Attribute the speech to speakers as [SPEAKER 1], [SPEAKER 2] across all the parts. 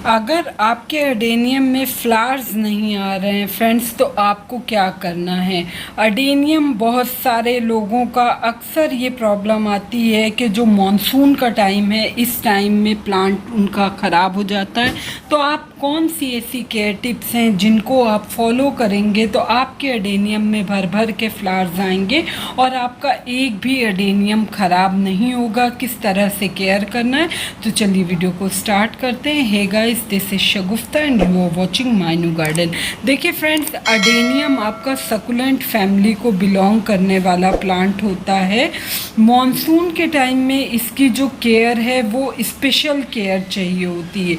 [SPEAKER 1] अगर आपके अडेनियम में फ्लावर्स नहीं आ रहे हैं फ्रेंड्स, तो आपको क्या करना है। अडेनियम बहुत सारे लोगों का अक्सर ये प्रॉब्लम आती है कि जो मॉनसून का टाइम है, इस टाइम में प्लांट उनका ख़राब हो जाता है। तो आप कौन सी ऐसी केयर टिप्स हैं जिनको आप फॉलो करेंगे तो आपके अडेनियम में भर भर के फ्लावर्स आएंगे और आपका एक भी अडेनियम ख़राब नहीं होगा। किस तरह से केयर करना है, तो चलिए वीडियो को स्टार्ट करते हैं। Hey guys, this is Shagufta and you are watching my new garden. देखिए फ्रेंड्स, अडेनियम आपका सकुलेंट फैमिली को बिलोंग करने वाला प्लांट होता है। मॉनसून के टाइम में इसकी जो केयर है वो स्पेशल केयर चाहिए होती है।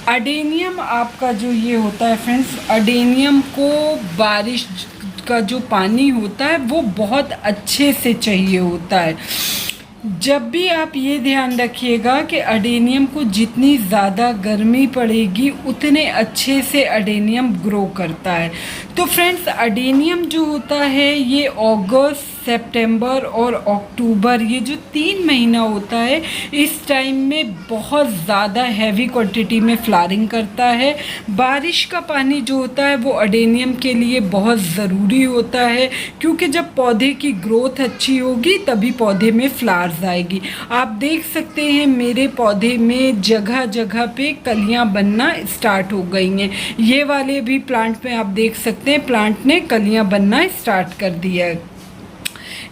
[SPEAKER 1] अडेनियम आपका जो ये होता है फ्रेंड्स, अडेनियम को बारिश का जो पानी होता है वो बहुत अच्छे से चाहिए होता है। जब भी आप ये ध्यान रखिएगा कि अडेनियम को जितनी ज़्यादा गर्मी पड़ेगी उतने अच्छे से अडेनियम ग्रो करता है। तो फ्रेंड्स, अडेनियम जो होता है ये अगस्त, सितंबर और अक्टूबर, ये जो 3 महीना होता है, इस टाइम में बहुत ज़्यादा हैवी क्वांटिटी में फ्लावरिंग करता है। बारिश का पानी जो होता है वो अडेनियम के लिए बहुत ज़रूरी होता है, क्योंकि जब पौधे की ग्रोथ अच्छी होगी तभी पौधे में फ्लावर्स आएगी। आप देख सकते हैं मेरे पौधे में जगह जगह पे कलियां बनना स्टार्ट हो गई हैं। ये वाले भी प्लांट में आप देख सकते हैं, प्लांट ने कलियां बनना स्टार्ट कर दिया है।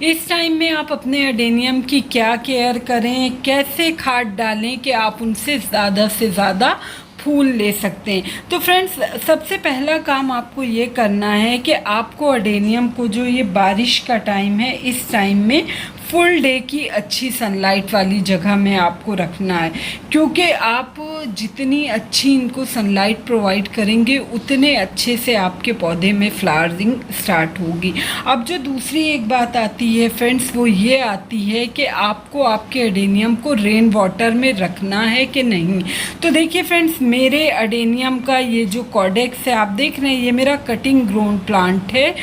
[SPEAKER 1] इस टाइम में आप अपने अडेनियम की क्या केयर करें, कैसे खाद डालें कि आप उनसे ज़्यादा से ज़्यादा फूल ले सकते हैं। तो फ्रेंड्स, सबसे पहला काम आपको ये करना है कि आपको अडेनियम को, जो ये बारिश का टाइम है, इस टाइम में फुल डे की अच्छी सनलाइट वाली जगह में आपको रखना है, क्योंकि आप जितनी अच्छी इनको सनलाइट प्रोवाइड करेंगे उतने अच्छे से आपके पौधे में फ्लावरिंग स्टार्ट होगी। अब जो दूसरी एक बात आती है फ्रेंड्स, वो ये आती है कि आपको आपके अडेनियम को रेन वाटर में रखना है कि नहीं। तो देखिए फ्रेंड्स, मेरे अडेनियम का ये जो कॉडेक्स है, आप देख रहे हैं, ये मेरा कटिंग ग्रोन प्लांट है।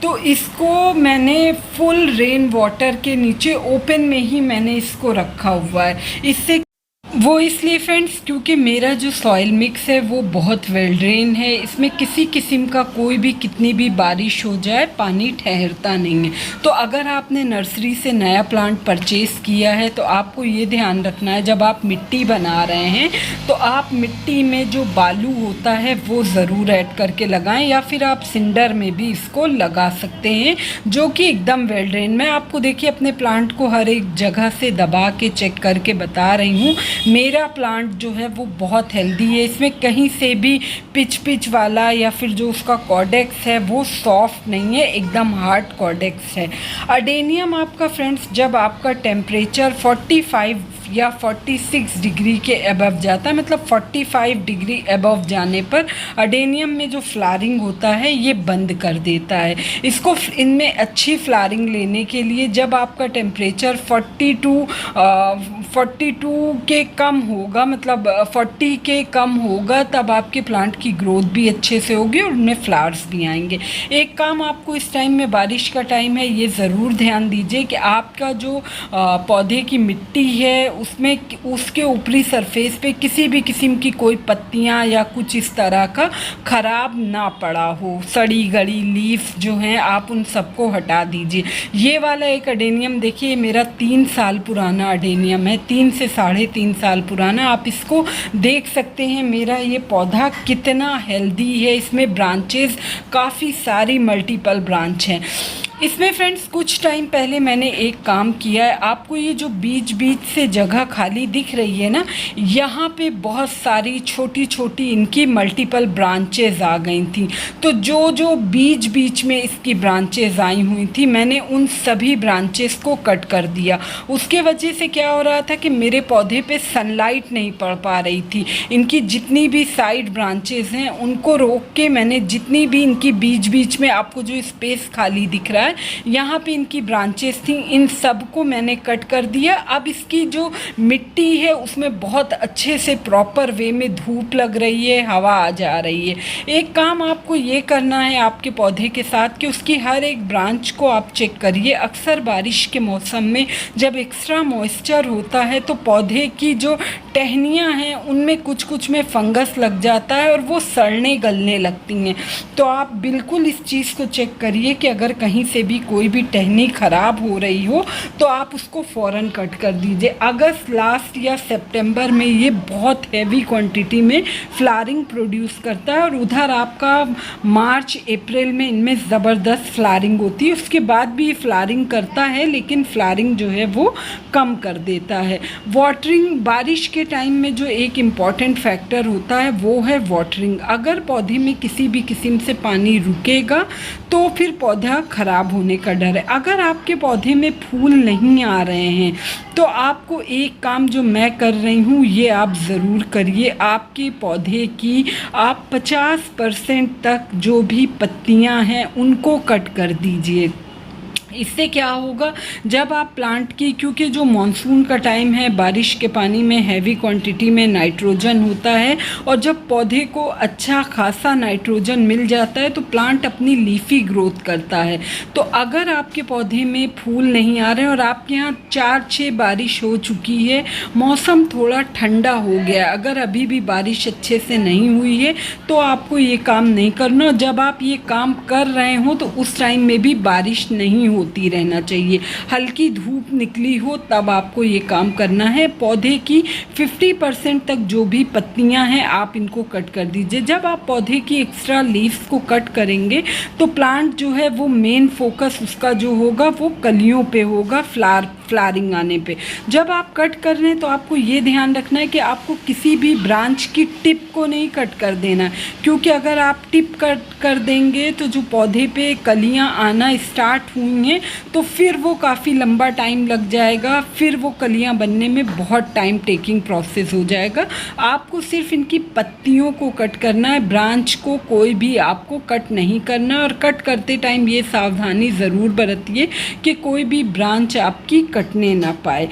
[SPEAKER 1] तो इसको मैंने फुल रेन वाटर के नीचे ओपन में ही मैंने इसको रखा हुआ है। इससे वो इसलिए फ्रेंड्स, क्योंकि मेरा जो सॉइल मिक्स है वो बहुत वेल ड्रेन है। इसमें किसी किस्म का कोई भी, कितनी भी बारिश हो जाए, पानी ठहरता नहीं है। तो अगर आपने नर्सरी से नया प्लांट परचेज़ किया है तो आपको ये ध्यान रखना है, जब आप मिट्टी बना रहे हैं तो आप मिट्टी में जो बालू होता है वो ज़रूर ऐड करके लगाएं, या फिर आप सिंडर में भी इसको लगा सकते हैं, जो कि एकदम वेल ड्रेन। मैं आपको देखिए अपने प्लांट को हर एक जगह से दबा के चेक करके बता रही हूँ। मेरा प्लांट जो है वो बहुत हेल्दी है, इसमें कहीं से भी पिच वाला या फिर जो उसका कॉडेक्स है वो सॉफ्ट नहीं है, एकदम हार्ड कॉडेक्स है। अडेनियम आपका फ्रेंड्स, जब आपका टेम्परेचर 45 या 46 डिग्री के अबव जाता है, मतलब 45 डिग्री अबव जाने पर अडेनियम में जो फ्लावरिंग होता है ये बंद कर देता है। इसको, इनमें अच्छी फ्लावरिंग लेने के लिए जब आपका टेम्परेचर 42 के कम होगा, मतलब 40 के कम होगा, तब आपके प्लांट की ग्रोथ भी अच्छे से होगी और उनमें फ्लावर्स भी आएंगे। एक काम आपको इस टाइम में, बारिश का टाइम है, ये ज़रूर ध्यान दीजिए कि आपका जो पौधे की मिट्टी है उसमें, उसके ऊपरी सरफेस पे किसी भी किस्म की कोई पत्तियां या कुछ इस तरह का ख़राब ना पड़ा हो। सड़ी गड़ी लीफ जो हैं आप उन सबको हटा दीजिए। ये वाला एक अडेनियम देखिए, मेरा 3 साल पुराना अडेनियम है, 3 से 3.5 साल पुराना। आप इसको देख सकते हैं मेरा ये पौधा कितना हेल्दी है। इसमें ब्रांचेस काफ़ी सारी, मल्टीपल ब्रांच हैं इसमें। फ्रेंड्स, कुछ टाइम पहले मैंने एक काम किया है, आपको ये जो बीच बीच से जगह खाली दिख रही है ना, यहाँ पे बहुत सारी छोटी छोटी इनकी मल्टीपल ब्रांचेस आ गई थी। तो जो बीच बीच में इसकी ब्रांचेस आई हुई थी, मैंने उन सभी ब्रांचेस को कट कर दिया। उसके वजह से क्या हो रहा था कि मेरे पौधे पे सनलाइट नहीं पड़ पा रही थी। इनकी जितनी भी साइड ब्रांचेस हैं उनको रोक के मैंने, जितनी भी इनकी बीच बीच में आपको जो स्पेस खाली दिख रहा है है। यहाँ पे इनकी ब्रांचेस थी, इन सबको मैंने कट कर दिया। अब इसकी जो मिट्टी है उसमें बहुत अच्छे से प्रॉपर वे में धूप लग रही है, हवा आ जा रही है। एक काम आपको ये करना है आपके पौधे के साथ कि उसकी हर एक ब्रांच को आप चेक करिए। अक्सर बारिश के मौसम में जब एक्स्ट्रा मॉइस्चर होता है तो पौधे की जो टहनियाँ हैं उनमें कुछ में फंगस लग जाता है और वो सड़ने गलने लगती हैं। तो आप बिल्कुल इस चीज़ को चेक करिए कि अगर कहीं से भी कोई भी टहनी ख़राब हो रही हो तो आप उसको फ़ौरन कट कर दीजिए। अगस्त लास्ट या सितंबर में ये बहुत हैवी क्वांटिटी में फ्लावरिंग प्रोड्यूस करता है और उधर आपका मार्च अप्रैल में इनमें ज़बरदस्त फ्लावरिंग होती है। उसके बाद भी ये फ्लावरिंग करता है लेकिन फ्लावरिंग जो है वो कम कर देता है। वाटरिंग बारिश के टाइम में जो एक इम्पॉर्टेंट फैक्टर होता है वो है वाटरिंग। अगर पौधे में किसी भी किस्म से पानी रुकेगा तो फिर पौधा ख़राब होने का डर है। अगर आपके पौधे में फूल नहीं आ रहे हैं तो आपको एक काम जो मैं कर रही हूँ ये आप ज़रूर करिए। आपके पौधे की आप 50% तक जो भी पत्तियाँ हैं उनको कट कर दीजिए। इससे क्या होगा, जब आप प्लांट की, क्योंकि जो मानसून का टाइम है, बारिश के पानी में हैवी क्वांटिटी में नाइट्रोजन होता है और जब पौधे को अच्छा खासा नाइट्रोजन मिल जाता है तो प्लांट अपनी लीफी ग्रोथ करता है। तो अगर आपके पौधे में फूल नहीं आ रहे हैं और आपके यहाँ 4-6 बारिश हो चुकी है, मौसम थोड़ा ठंडा हो गया, अगर अभी भी बारिश अच्छे से नहीं हुई है तो आपको ये काम नहीं करना। जब आप ये काम कर रहे हो तो उस टाइम में भी बारिश नहीं होती रहना चाहिए, हल्की धूप निकली हो तब आपको ये काम करना है। पौधे की 50% तक जो भी पत्तियां हैं आप इनको कट कर दीजिए। जब आप पौधे की एक्स्ट्रा लीव्स को कट करेंगे तो प्लांट जो है वो मेन फोकस उसका जो होगा वो कलियों पे होगा, फ्लावरिंग आने पे। जब आप कट कर रहे हैं तो आपको ये ध्यान रखना है कि आपको किसी भी ब्रांच की टिप को नहीं कट कर देना, क्योंकि अगर आप टिप कट कर देंगे तो जो पौधे पे कलियां आना स्टार्ट हुई हैं तो फिर वो काफ़ी लंबा टाइम लग जाएगा, फिर वो कलियां बनने में बहुत टाइम टेकिंग प्रोसेस हो जाएगा। आपको सिर्फ इनकी पत्तियों को कट करना है, ब्रांच को कोई भी आपको कट नहीं करना। और कट करते टाइम ये सावधानी ज़रूर बरतिए कि कोई भी ब्रांच आपकी कटने ना पाए।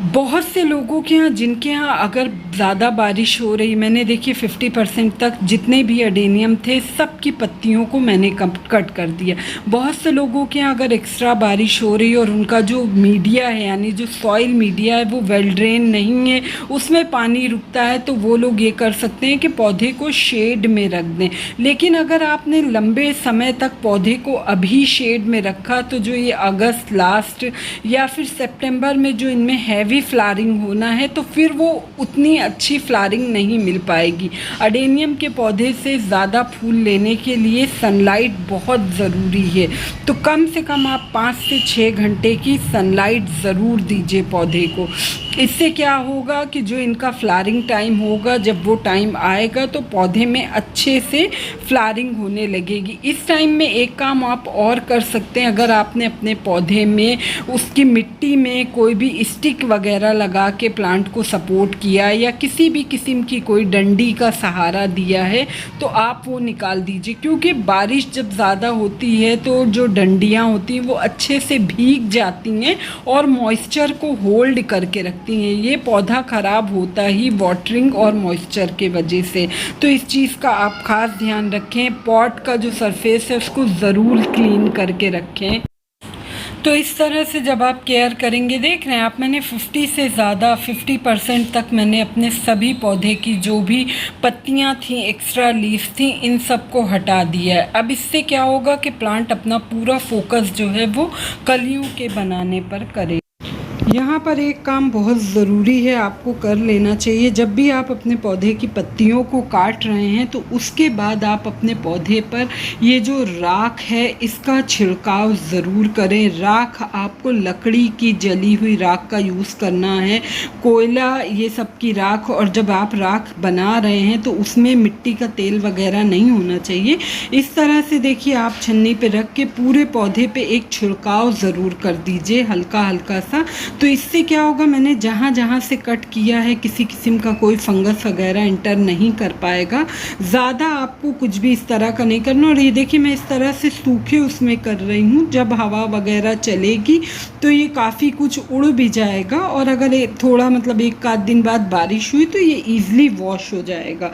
[SPEAKER 1] बहुत से लोगों के यहाँ, जिनके यहाँ अगर ज़्यादा बारिश हो रही, मैंने देखिए 50% तक जितने भी अडेनियम थे सबकी पत्तियों को मैंने कट कर दिया। बहुत से लोगों के यहाँ अगर एक्स्ट्रा बारिश हो रही और उनका जो मीडिया है यानी जो सॉइल मीडिया है वो वेल ड्रेन नहीं है, उसमें पानी रुकता है, तो वो लोग ये कर सकते हैं कि पौधे को शेड में रख दें। लेकिन अगर आपने लंबे समय तक पौधे को अभी शेड में रखा तो जो ये अगस्त लास्ट या फिर सितंबर में जो इनमें हैवी फ्लावरिंग होना है तो फिर वो उतनी अच्छी फ्लावरिंग नहीं मिल पाएगी। अडेनियम के पौधे से ज़्यादा फूल लेने के लिए सनलाइट बहुत ज़रूरी है, तो कम से कम आप 5 से 6 घंटे की सनलाइट ज़रूर दीजिए पौधे को। इससे क्या होगा कि जो इनका फ्लावरिंग टाइम होगा, जब वो टाइम आएगा तो पौधे में अच्छे से फ्लावरिंग होने लगेगी। इस टाइम में एक काम आप और कर सकते हैं, अगर आपने अपने पौधे में उसकी मिट्टी में कोई भी स्टिक वगैरह लगा के प्लांट को सपोर्ट किया या किसी भी किस्म की कोई डंडी का सहारा दिया है तो आप वो निकाल दीजिए, क्योंकि बारिश जब ज़्यादा होती है तो जो डंडियाँ होती हैं वो अच्छे से भीग जाती हैं और मॉइस्चर को होल्ड करके रखती हैं। ये पौधा ख़राब होता ही वाटरिंग और मॉइस्चर के वजह से, तो इस चीज़ का आप ख़ास ध्यान रखें। पॉट का जो सरफेस है उसको ज़रूर क्लीन करके रखें। तो इस तरह से जब आप केयर करेंगे, देख रहे हैं आप, मैंने 50 से ज़्यादा 50% तक मैंने अपने सभी पौधे की जो भी पत्तियां थी, एक्स्ट्रा लीव्स थी, इन सब को हटा दिया है। अब इससे क्या होगा कि प्लांट अपना पूरा फोकस जो है वो कलियों के बनाने पर करे। यहाँ पर एक काम बहुत ज़रूरी है, आपको कर लेना चाहिए। जब भी आप अपने पौधे की पत्तियों को काट रहे हैं तो उसके बाद आप अपने पौधे पर ये जो राख है इसका छिड़काव ज़रूर करें। राख आपको लकड़ी की जली हुई राख का यूज़ करना है, कोयला ये सब की राख। और जब आप राख बना रहे हैं तो उसमें मिट्टी का तेल वगैरह नहीं होना चाहिए। इस तरह से देखिए आप छन्नी पे रख के पूरे पौधे पे एक छिड़काव ज़रूर कर दीजिए, हल्का हल्का सा। तो इससे क्या होगा, मैंने जहाँ जहाँ से कट किया है किसी किस्म का कोई फंगस वगैरह एंटर नहीं कर पाएगा। ज़्यादा आपको कुछ भी इस तरह का नहीं करना। और ये देखिए मैं इस तरह से सूखे उसमें कर रही हूँ, जब हवा वगैरह चलेगी तो ये काफ़ी कुछ उड़ भी जाएगा, और अगर थोड़ा मतलब एक आध दिन बाद बारिश हुई तो ये ईज़िली वॉश हो जाएगा।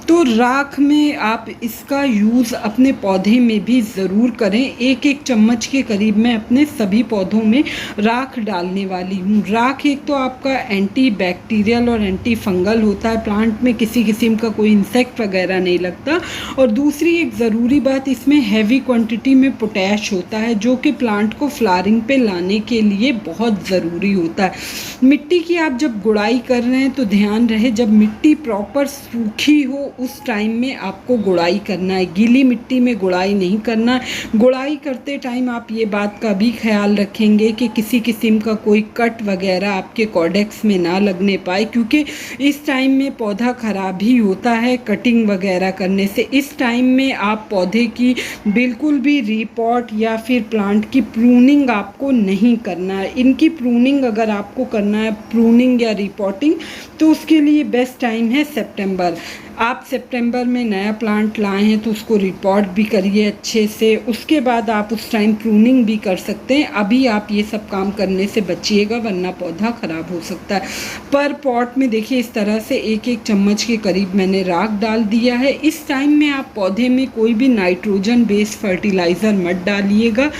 [SPEAKER 1] तो राख में आप इसका यूज़ अपने पौधे में भी ज़रूर करें। एक एक चम्मच के करीब मैं अपने सभी पौधों में राख डालने वाली हूँ। राख एक तो आपका एंटी बैक्टीरियल और एंटी फंगल होता है, प्लांट में किसी किस्म का कोई इंसेक्ट वगैरह नहीं लगता। और दूसरी एक ज़रूरी बात, इसमें हैवी क्वांटिटी में पोटैश होता है, जो कि प्लांट को फ्लावरिंग पे लाने के लिए बहुत ज़रूरी होता है। मिट्टी की आप जब गुड़ाई कर रहे हैं तो ध्यान रहे, जब मिट्टी प्रॉपर सूखी हो उस टाइम में आपको गुड़ाई करना है, गीली मिट्टी में गुड़ाई नहीं करना है। गुड़ाई करते टाइम आप ये बात का भी ख्याल रखेंगे कि किसी किस्म का कोई कट वगैरह आपके कॉडेक्स में ना लगने पाए, क्योंकि इस टाइम में पौधा ख़राब ही होता है कटिंग वगैरह करने से। इस टाइम में आप पौधे की बिल्कुल भी रिपोर्ट या फिर प्लांट की प्रूनिंग आपको नहीं करना है। इनकी प्रूनिंग अगर आपको करना है, प्रूनिंग या रिपोर्टिंग, तो उसके लिए बेस्ट टाइम है सितंबर। आप सितंबर में नया प्लांट लाए हैं तो उसको रिपोर्ट भी करिए अच्छे से, उसके बाद आप उस टाइम प्रूनिंग भी कर सकते हैं। अभी आप ये सब काम करने से बचिएगा, वरना पौधा ख़राब हो सकता है। पर पॉट में देखिए इस तरह से एक एक चम्मच के करीब मैंने राख डाल दिया है। इस टाइम में आप पौधे में कोई भी नाइट्रोजन बेस्ड फर्टिलाइज़र मत डालिएगा।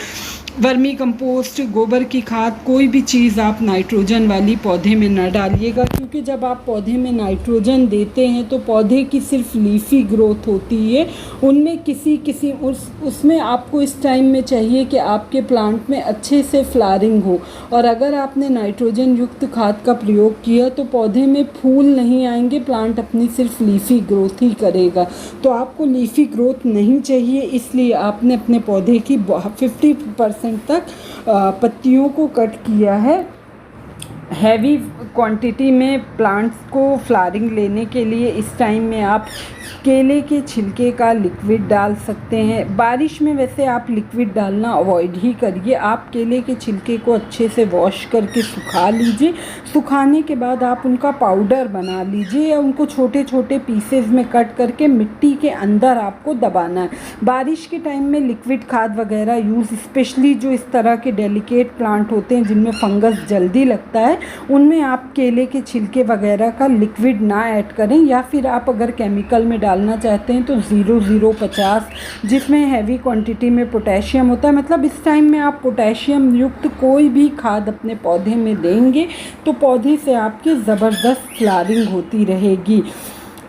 [SPEAKER 1] वर्मी कंपोस्ट, गोबर की खाद, कोई भी चीज़ आप नाइट्रोजन वाली पौधे में न डालिएगा, क्योंकि जब आप पौधे में नाइट्रोजन देते हैं तो पौधे की सिर्फ लीफी ग्रोथ होती है, उनमें उसमें आपको इस टाइम में चाहिए कि आपके प्लांट में अच्छे से फ्लावरिंग हो। और अगर आपने नाइट्रोजन युक्त खाद का प्रयोग किया तो पौधे में फूल नहीं आएंगे, प्लांट अपनी सिर्फ लीफी ग्रोथ ही करेगा। तो आपको लीफी ग्रोथ नहीं चाहिए, इसलिए आपने अपने पौधे की 50% तक पत्तियों को कट किया है। हैवी क्वांटिटी में प्लांट्स को फ्लावरिंग लेने के लिए इस टाइम में आप केले के छिलके का लिक्विड डाल सकते हैं। बारिश में वैसे आप लिक्विड डालना अवॉइड ही करिए। आप केले के छिलके को अच्छे से वॉश करके सुखा लीजिए। सुखाने के बाद आप उनका पाउडर बना लीजिए, या उनको छोटे छोटे पीसेस में कट करके मिट्टी के अंदर आपको दबाना है। बारिश के टाइम में लिक्विड खाद वगैरह यूज़, स्पेशली जो इस तरह के डेलिकेट प्लांट होते हैं जिनमें फंगस जल्दी लगता है, उनमें आप केले के छिलके वगैरह का लिक्विड ना ऐड करें। या फिर आप अगर केमिकल में डालना चाहते हैं तो 0050, जिसमें हैवी क्वांटिटी में पोटेशियम होता है। मतलब इस टाइम में आप पोटेशियम युक्त कोई भी खाद अपने पौधे में देंगे तो पौधे से आपके ज़बरदस्त फ्लावरिंग होती रहेगी।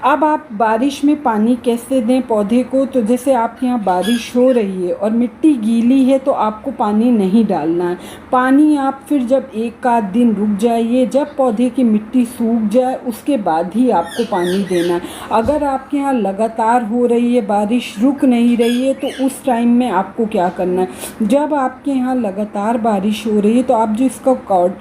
[SPEAKER 1] अब आप बारिश में पानी कैसे दें पौधे को, तो जैसे आपके यहाँ बारिश हो रही है और मिट्टी गीली है तो आपको पानी नहीं डालना है। पानी आप फिर जब एक आध दिन रुक जाइए, जब पौधे की मिट्टी सूख जाए उसके बाद ही आपको पानी देना है। अगर आपके यहाँ लगातार हो रही है बारिश, रुक नहीं रही है, तो उस टाइम में आपको क्या करना है, जब आपके यहाँ लगातार बारिश हो रही है तो आप जो इसका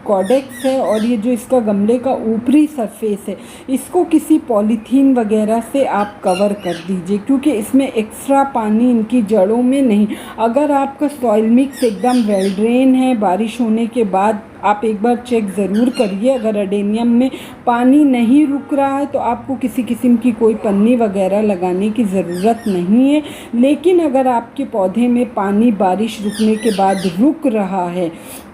[SPEAKER 1] कॉडेक्स है और ये जो इसका गमले का ऊपरी सरफेस है, इसको किसी पॉलीथीन वगैरह से आप कवर कर दीजिए, क्योंकि इसमें एक्स्ट्रा पानी इनकी जड़ों में नहीं। अगर आपका सॉइल मिक्स एकदम वेल ड्रेन है, बारिश होने के बाद आप एक बार चेक ज़रूर करिए। अगर अडेनियम में पानी नहीं रुक रहा है तो आपको किसी किस्म की कोई पन्नी वगैरह लगाने की ज़रूरत नहीं है। लेकिन अगर आपके पौधे में पानी बारिश रुकने के बाद रुक रहा है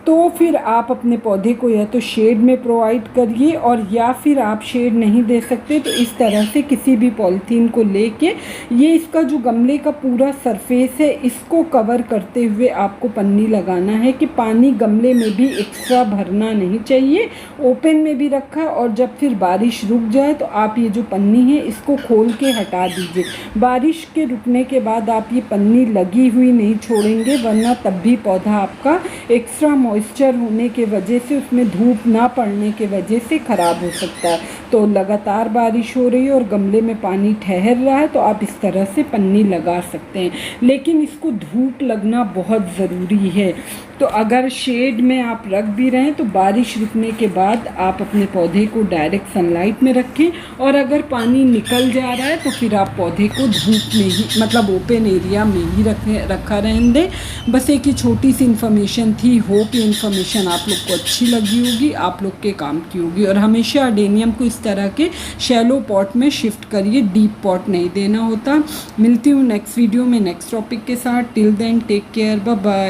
[SPEAKER 1] तो फिर आप अपने पौधे को या तो शेड में प्रोवाइड करिए, और या फिर आप शेड नहीं दे सकते तो इस तरह से किसी भी पॉलीथीन को लेके ये इसका जो गमले का पूरा सरफेस है इसको कवर करते हुए आपको पन्नी लगाना है कि पानी गमले में भी एक्स्ट्रा भरना नहीं चाहिए। ओपन में भी रखा, और जब फिर बारिश रुक जाए तो आप ये जो पन्नी है इसको खोल के हटा दीजिए। बारिश के रुकने के बाद आप ये पन्नी लगी हुई नहीं छोड़ेंगे, वरना तब भी पौधा आपका एक्स्ट्रा मॉइस्चर होने के वजह से, उसमें धूप ना पड़ने के वजह से ख़राब हो सकता है। तो लगातार बारिश हो रही है और गमले में पानी ठहर रहा है तो आप इस तरह से पन्नी लगा सकते हैं, लेकिन इसको धूप लगना बहुत ज़रूरी है। तो अगर शेड में आप रख भी रहे हैं तो बारिश रुकने के बाद आप अपने पौधे को डायरेक्ट सनलाइट में रखें, और अगर पानी निकल जा रहा है तो फिर आप पौधे को धूप में ही, मतलब ओपन एरिया में ही रखा रहने दें। बस एक ही छोटी सी इन्फॉर्मेशन थी, होप ये इन्फॉर्मेशन आप लोग को अच्छी लगी होगी, आप लोग के काम की होगी। और हमेशा अडेनियम को इस तरह के शैलो पॉट में शिफ्ट करिए, डीप पॉट नहीं देना होता। मिलती हूँ नेक्स्ट वीडियो में नेक्स्ट टॉपिक के साथ। Till then take care, bye bye.